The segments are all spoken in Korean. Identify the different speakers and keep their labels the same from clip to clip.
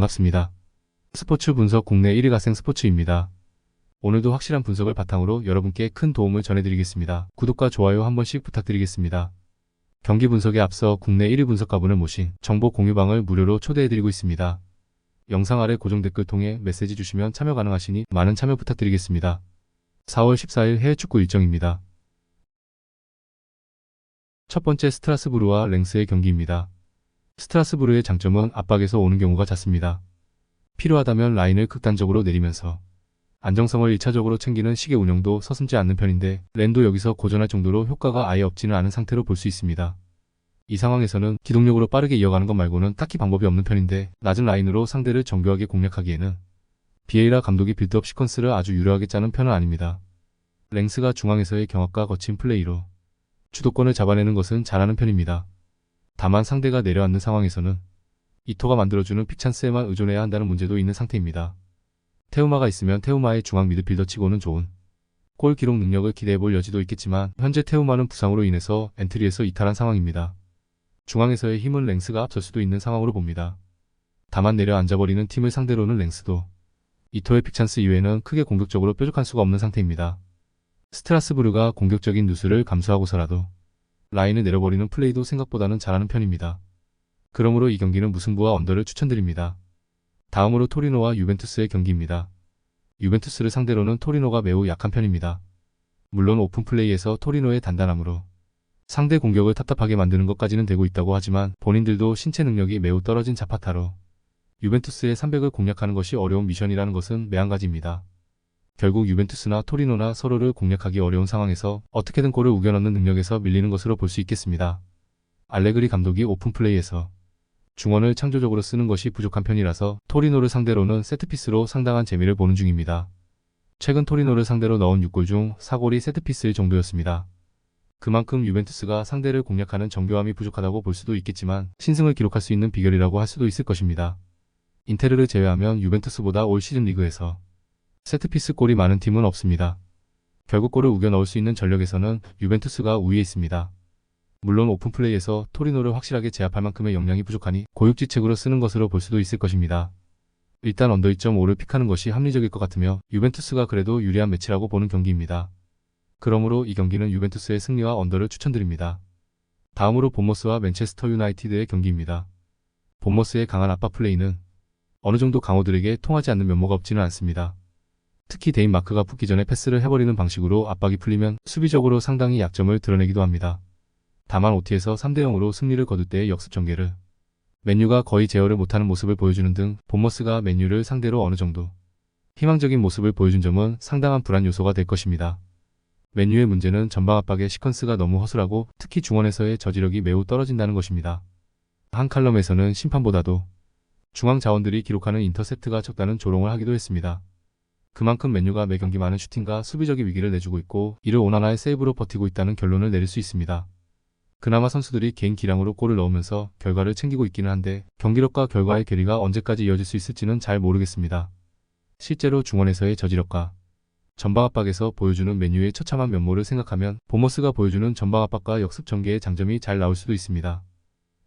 Speaker 1: 반갑습니다. 스포츠 분석 국내 1위 가생 스포츠입니다. 오늘도 확실한 분석을 바탕으로 여러분께 큰 도움을 전해드리겠습니다. 구독과 좋아요 한 번씩 부탁드리겠습니다. 경기 분석에 앞서 국내 1위 분석가분을 모신 정보 공유방을 무료로 초대해드리고 있습니다. 영상 아래 고정 댓글 통해 메시지 주시면 참여 가능하시니 많은 참여 부탁드리겠습니다. 4월 14일 해외 축구 일정입니다. 첫 번째 스트라스부르와 랭스의 경기입니다. 스트라스부르의 장점은 압박에서 오는 경우가 잦습니다. 필요하다면 라인을 극단적으로 내리면서 안정성을 1차적으로 챙기는 식의 운영도 서슴지 않는 편인데 렌도 여기서 고전할 정도로 효과가 아예 없지는 않은 상태로 볼 수 있습니다. 이 상황에서는 기동력으로 빠르게 이어가는 것 말고는 딱히 방법이 없는 편인데 낮은 라인으로 상대를 정교하게 공략하기에는 비에이라 감독이 빌드업 시퀀스를 아주 유려하게 짜는 편은 아닙니다. 랭스가 중앙에서의 경합과 거친 플레이로 주도권을 잡아내는 것은 잘하는 편입니다. 다만 상대가 내려앉는 상황에서는 이토가 만들어주는 픽찬스에만 의존해야 한다는 문제도 있는 상태입니다. 테우마가 있으면 테우마의 중앙 미드필더 치고는 좋은 골 기록 능력을 기대해볼 여지도 있겠지만 현재 테우마는 부상으로 인해서 엔트리에서 이탈한 상황입니다. 중앙에서의 힘은 랭스가 앞설 수도 있는 상황으로 봅니다. 다만 내려앉아버리는 팀을 상대로는 랭스도 이토의 픽찬스 이외에는 크게 공격적으로 뾰족할 수가 없는 상태입니다. 스트라스부르가 공격적인 누수를 감수하고서라도 라인을 내려버리는 플레이도 생각보다는 잘하는 편입니다. 그러므로 이 경기는 무승부와 언더를 추천드립니다. 다음으로 토리노와 유벤투스의 경기입니다. 유벤투스를 상대로는 토리노가 매우 약한 편입니다. 물론 오픈플레이에서 토리노의 단단함으로 상대 공격을 답답하게 만드는 것까지는 되고 있다고 하지만 본인들도 신체 능력이 매우 떨어진 자파타로 유벤투스의 300을 공략하는 것이 어려운 미션이라는 것은 매한가지입니다. 결국 유벤투스나 토리노나 서로를 공략하기 어려운 상황에서 어떻게든 골을 우겨넣는 능력에서 밀리는 것으로 볼 수 있겠습니다. 알레그리 감독이 오픈플레이에서 중원을 창조적으로 쓰는 것이 부족한 편이라서 토리노를 상대로는 세트피스로 상당한 재미를 보는 중입니다. 최근 토리노를 상대로 넣은 6골 중 4골이 세트피스일 정도였습니다. 그만큼 유벤투스가 상대를 공략하는 정교함이 부족하다고 볼 수도 있겠지만 신승을 기록할 수 있는 비결이라고 할 수도 있을 것입니다. 인테르를 제외하면 유벤투스보다 올 시즌 리그에서 세트피스 골이 많은 팀은 없습니다. 결국 골을 우겨 넣을 수 있는 전력에서는 유벤투스가 우위에 있습니다. 물론 오픈플레이에서 토리노를 확실하게 제압할 만큼의 역량이 부족하니 고육지책으로 쓰는 것으로 볼 수도 있을 것입니다. 일단 언더 2.5를 픽하는 것이 합리적일 것 같으며 유벤투스가 그래도 유리한 매치라고 보는 경기입니다. 그러므로 이 경기는 유벤투스의 승리와 언더를 추천드립니다. 다음으로 본머스와 맨체스터 유나이티드의 경기입니다. 본머스의 강한 압박 플레이는 어느 정도 강호들에게 통하지 않는 면모가 없지는 않습니다. 특히 데인마크가 붙기 전에 패스를 해버리는 방식으로 압박이 풀리면 수비적으로 상당히 약점을 드러내기도 합니다. 다만 OT에서 3대0으로 승리를 거둘 때의 역습 전개를 맨유가 거의 제어를 못하는 모습을 보여주는 등 본머스가 맨유를 상대로 어느 정도 희망적인 모습을 보여준 점은 상당한 불안 요소가 될 것입니다. 맨유의 문제는 전방 압박의 시퀀스가 너무 허술하고 특히 중원에서의 저지력이 매우 떨어진다는 것입니다. 한 칼럼에서는 심판보다도 중앙 자원들이 기록하는 인터셉트가 적다는 조롱을 하기도 했습니다. 그만큼 맨유가 매 경기 많은 슈팅과 수비적인 위기를 내주고 있고 이를 오나나의 세이브로 버티고 있다는 결론을 내릴 수 있습니다. 그나마 선수들이 개인 기량으로 골을 넣으면서 결과를 챙기고 있기는 한데 경기력과 결과의 괴리가 언제까지 이어질 수 있을지는 잘 모르겠습니다. 실제로 중원에서의 저지력과 전방 압박에서 보여주는 맨유의 처참한 면모를 생각하면 본머스가 보여주는 전방 압박과 역습 전개의 장점이 잘 나올 수도 있습니다.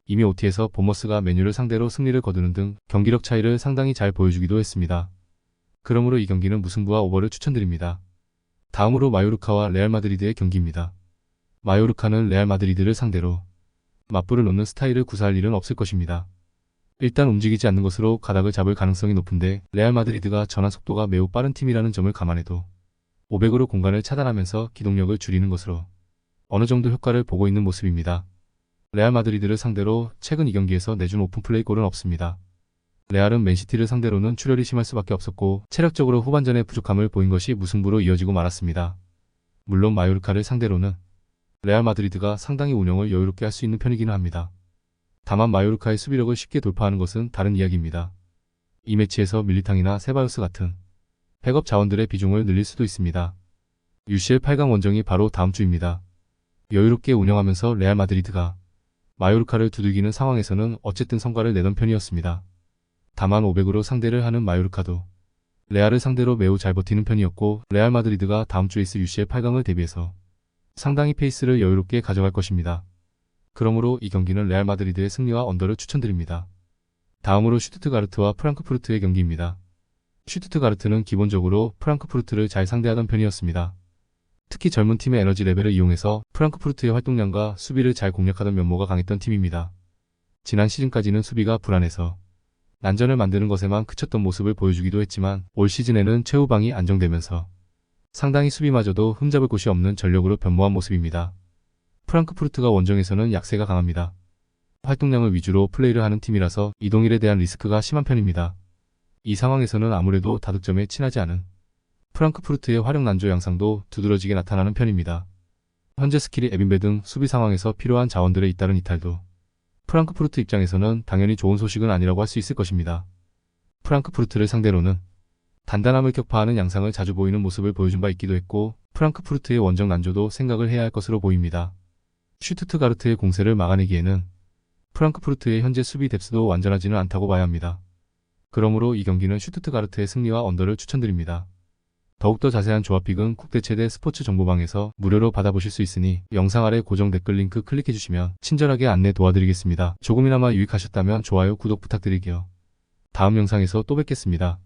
Speaker 1: 이미 OT에서 본머스가 맨유를 상대로 승리를 거두는 등 경기력 차이를 상당히 잘 보여주기도 했습니다. 그러므로 이 경기는 무승부와 오버를 추천드립니다. 다음으로 마요르카와 레알 마드리드의 경기입니다. 마요르카는 레알 마드리드를 상대로 맞불을 놓는 스타일을 구사할 일은 없을 것입니다. 일단 움직이지 않는 것으로 가닥을 잡을 가능성이 높은데 레알 마드리드가 전환 속도가 매우 빠른 팀이라는 점을 감안해도 500으로 공간을 차단하면서 기동력을 줄이는 것으로 어느 정도 효과를 보고 있는 모습입니다. 레알 마드리드를 상대로 최근 이 경기에서 내준 오픈플레이 골은 없습니다. 레알은 맨시티를 상대로는 출혈이 심할 수밖에 없었고 체력적으로 후반전에 부족함을 보인 것이 무승부로 이어지고 말았습니다. 물론 마요르카를 상대로는 레알 마드리드가 상당히 운영을 여유롭게 할 수 있는 편이기는 합니다. 다만 마요르카의 수비력을 쉽게 돌파하는 것은 다른 이야기입니다. 이 매치에서 밀리탕이나 세바요스 같은 백업 자원들의 비중을 늘릴 수도 있습니다. UCL 8강 원정이 바로 다음 주입니다. 여유롭게 운영하면서 레알 마드리드가 마요르카를 두들기는 상황에서는 어쨌든 성과를 내던 편이었습니다. 다만 500으로 상대를 하는 마요르카도 레알을 상대로 매우 잘 버티는 편이었고 레알 마드리드가 다음 주에 있을 UCL 8강을 대비해서 상당히 페이스를 여유롭게 가져갈 것입니다. 그러므로 이 경기는 레알 마드리드의 승리와 언더를 추천드립니다. 다음으로 슈투트가르트와 프랑크푸르트의 경기입니다. 슈투트가르트는 기본적으로 프랑크푸르트를 잘 상대하던 편이었습니다. 특히 젊은 팀의 에너지 레벨을 이용해서 프랑크푸르트의 활동량과 수비를 잘 공략하던 면모가 강했던 팀입니다. 지난 시즌까지는 수비가 불안해서 난전을 만드는 것에만 그쳤던 모습을 보여주기도 했지만 올 시즌에는 최후방이 안정되면서 상당히 수비마저도 흠잡을 곳이 없는 전력으로 변모한 모습입니다. 프랑크푸르트가 원정에서는 약세가 강합니다. 활동량을 위주로 플레이를 하는 팀이라서 이동일에 대한 리스크가 심한 편입니다. 이 상황에서는 아무래도 다득점에 친하지 않은 프랑크푸르트의 활용 난조 양상도 두드러지게 나타나는 편입니다. 현재 스킬이 에빈베 등 수비 상황에서 필요한 자원들에 잇따른 이탈도 프랑크푸르트 입장에서는 당연히 좋은 소식은 아니라고 할 수 있을 것입니다. 프랑크푸르트를 상대로는 단단함을 격파하는 양상을 자주 보이는 모습을 보여준 바 있기도 했고 프랑크푸르트의 원정 난조도 생각을 해야 할 것으로 보입니다. 슈투트가르트의 공세를 막아내기에는 프랑크푸르트의 현재 수비 뎁스도 완전하지는 않다고 봐야 합니다. 그러므로 이 경기는 슈투트가르트의 승리와 언더를 추천드립니다. 더욱더 자세한 조합픽은 국대 최대 스포츠 정보방에서 무료로 받아보실 수 있으니 영상 아래 고정 댓글 링크 클릭해주시면 친절하게 안내 도와드리겠습니다. 조금이나마 유익하셨다면 좋아요, 구독 부탁드릴게요. 다음 영상에서 또 뵙겠습니다.